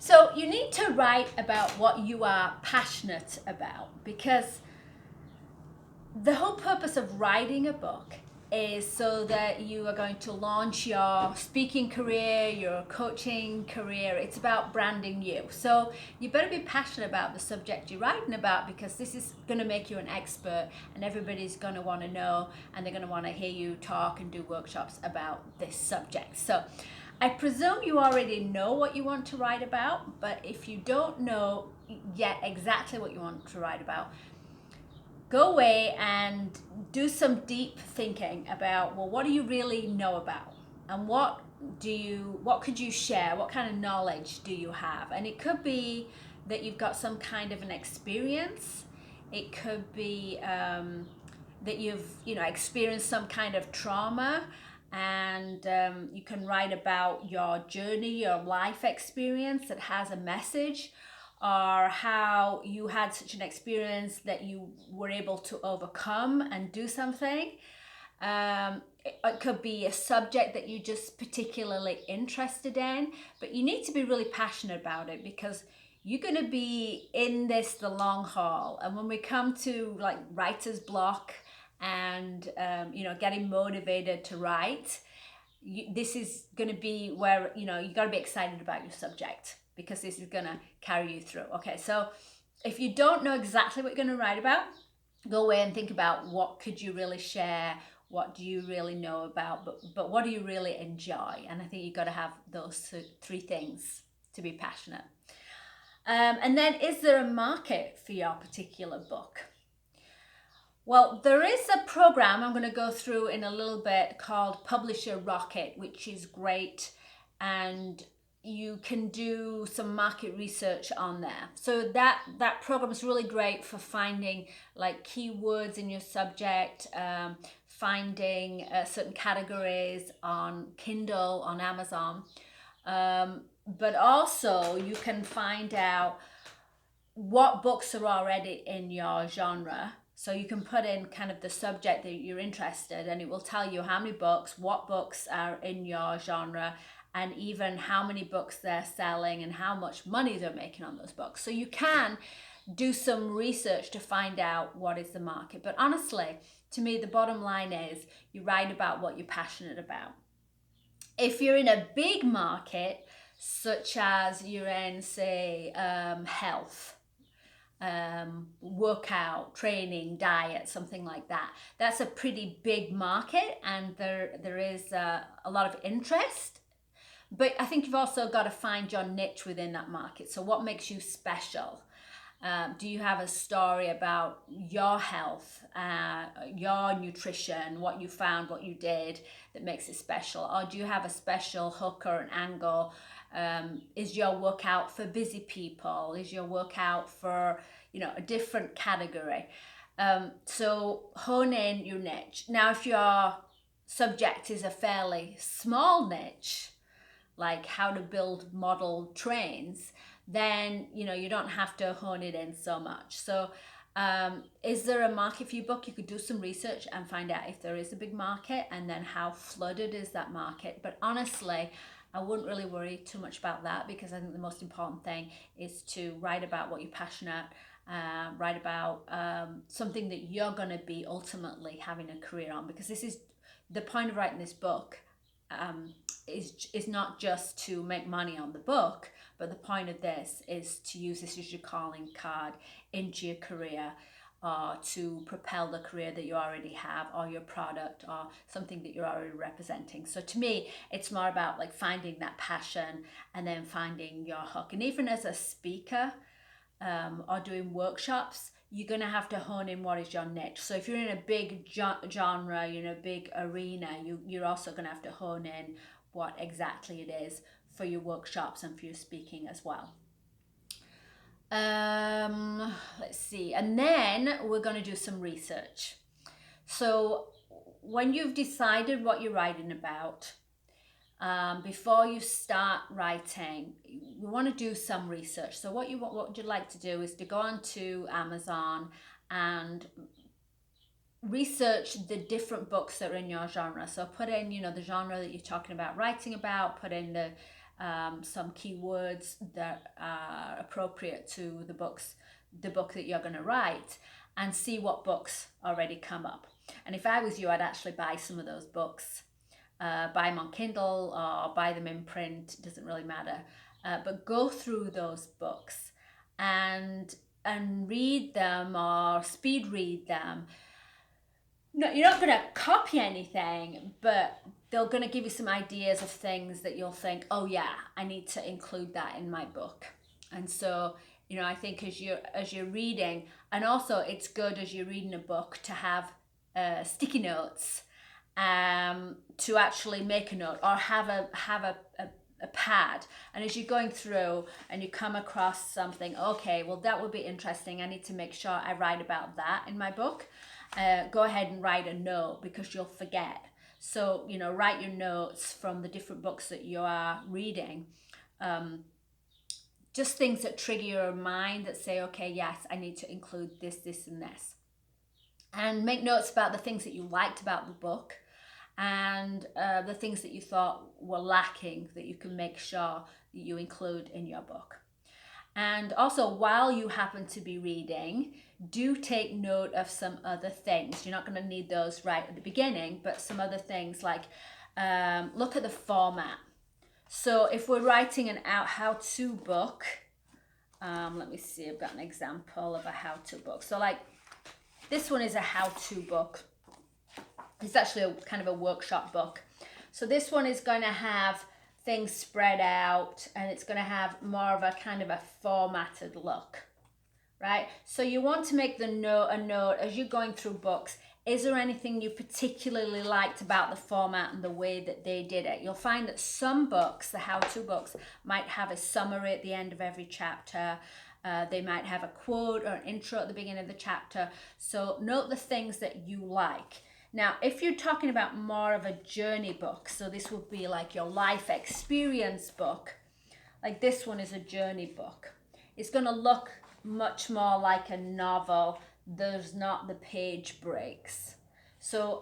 So you need to write about what you are passionate about, because the whole purpose of writing a book is so that you are going to launch your speaking career, your coaching career. It's about branding you. So you better be passionate about the subject you're writing about, because this is going to make you an expert, and everybody's going to want to know, and they're going to want to hear you talk and do workshops about this subject. So I presume you already know what you want to write about, but if you don't know yet exactly what you want to write about, go away and do some deep thinking about, well, what do you really know about, and what could you share, what kind of knowledge do you have? And it could be that you've got some kind of an experience. It could be that you've experienced some kind of trauma, and you can write about your journey, your life experience that has a message, or how you had such an experience that you were able to overcome and do something. It could be a subject that you're just particularly interested in, but you need to be really passionate about it, because you're going to be in this the long haul. And when we come to like writer's block and getting motivated to write, this is going to be where you got to be excited about your subject, because this is going to carry you through. Okay, so if you don't know exactly what you're going to write about, go away and think about, what could you really share, what do you really know about, but what do you really enjoy? And I think you've got to have those three things to be passionate. And then, is there a market for your particular book? Well, there is a program I'm going to go through in a little bit called Publisher Rocket, which is great, and you can do some market research on there. So that program is really great for finding like keywords in your subject, finding certain categories on Kindle, on Amazon, but also you can find out what books are already in your genre. So you can put in kind of the subject that you're interested, and it will tell you how many books, what books are in your genre, and even how many books they're selling and how much money they're making on those books. So you can do some research to find out what is the market. But honestly, to me, the bottom line is you write about what you're passionate about. If you're in a big market, such as you're in, say, health, workout, training, diet, something like that, that's a pretty big market, and there is a lot of interest. But I think you've also got to find your niche within that market. So what makes you special? Do you have a story about your health, your nutrition, what you found, what you did that makes it special? Or do you have a special hook or an angle? Is your workout for busy people? Is your workout for, a different category? So hone in your niche. Now, if your subject is a fairly small niche, like how to build model trains, then you don't have to hone it in so much. So is there a market for your book? You could do some research and find out if there is a big market, and then how flooded is that market. But honestly, I wouldn't really worry too much about that, because I think the most important thing is to write about what you're passionate, write about something that you're going to be ultimately having a career on, because this is the point of writing this book. Is not just to make money on the book, but the point of this is to use this as your calling card into your career, or to propel the career that you already have, or your product, or something that you're already representing. So to me, it's more about like finding that passion and then finding your hook. And even as a speaker, or doing workshops, you're going to have to hone in what is your niche. So if you're in a big genre, a big arena, you're also going to have to hone in what exactly it is for your workshops and for your speaking as well. Let's see. And then we're going to do some research. So when you've decided what you're writing about, before you start writing, you want to do some research. So what you'd like to do is to go onto Amazon and research the different books that are in your genre. So put in, the genre that you're talking about writing about, put in the some keywords that are appropriate to the book that you're going to write, and see what books already come up. And if I was you, I'd actually buy some of those books. Buy them on Kindle or buy them in print, doesn't really matter. But go through those books and read them or speed read them. No, you're not going to copy anything, but they're going to give you some ideas of things that you'll think, oh yeah, I need to include that in my book. And so, you know, I think as you're reading, and also it's good as you're reading a book to have sticky notes, to actually make a note, or have a pad, and as you're going through and you come across something, okay, well that would be interesting, I need to make sure I write about that in my book. Go ahead and write a note, because you'll forget. So, you know, write your notes from the different books that you are reading. Just things that trigger your mind, that say, okay, yes, I need to include this, this, and this. And make notes about the things that you liked about the book, and the things that you thought were lacking, that you can make sure that you include in your book. And also, while you happen to be reading, do take note of some other things. You're not going to need those right at the beginning, but some other things, like look at the format. So if we're writing an how-to book, let me see, I've got an example of a how-to book. So like this one is a how-to book. It's actually a kind of a workshop book. So this one is going to have things spread out, and it's going to have more of a kind of a formatted look, right? So you want to make a note as you're going through books. Is there anything you particularly liked about the format and the way that they did it? You'll find that some books, the how-to books, might have a summary at the end of every chapter. They might have a quote or an intro at the beginning of the chapter. So note the things that you like. Now, if you're talking about more of a journey book, so this would be like your life experience book, like this one is a journey book. It's going to look much more like a novel. There's not the page breaks. So,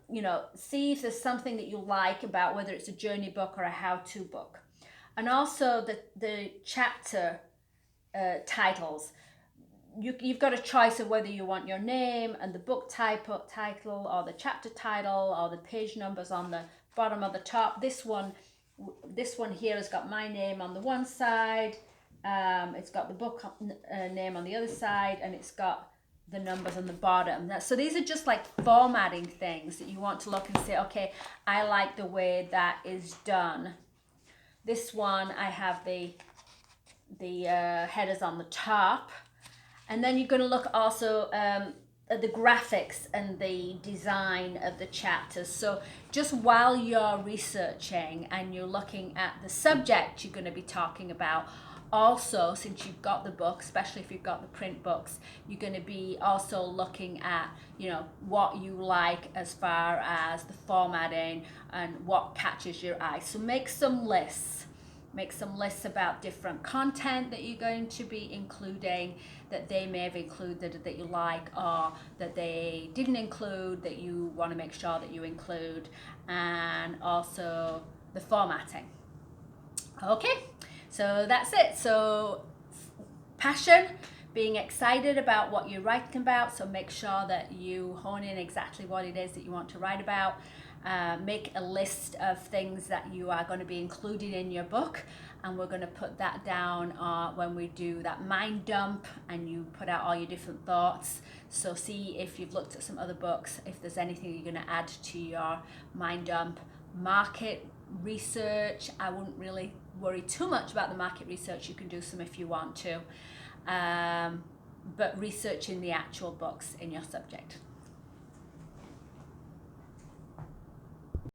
you know, see if there's something that you like about whether it's a journey book or a how-to book. And also the chapter titles. You've got a choice of whether you want your name and the book title, or the chapter title, or the page numbers on the bottom or the top. This one here has got my name on the one side. It's got the book name on the other side, and it's got the numbers on the bottom. So these are just like formatting things that you want to look and say, okay, I like the way that is done. This one, I have the headers on the top. And then you're going to look also at the graphics and the design of the chapters. So just while you're researching and you're looking at the subject you're going to be talking about, also, since you've got the book, especially if you've got the print books, you're going to be also looking at, you know, what you like as far as the formatting and what catches your eye. So make some lists. Make some lists about different content that you're going to be including, that they may have included that you like, or that they didn't include that you want to make sure that you include, and also the formatting. Okay, so that's it. So passion, being excited about what you're writing about, so make sure that you hone in exactly what it is that you want to write about. Make a list of things that you are going to be including in your book, and we're going to put that down when we do that mind dump and you put out all your different thoughts. So see if you've looked at some other books, if there's anything you're going to add to your mind dump. Market research, I wouldn't really worry too much about the market research. You can do some if you want to, but researching the actual books in your subject.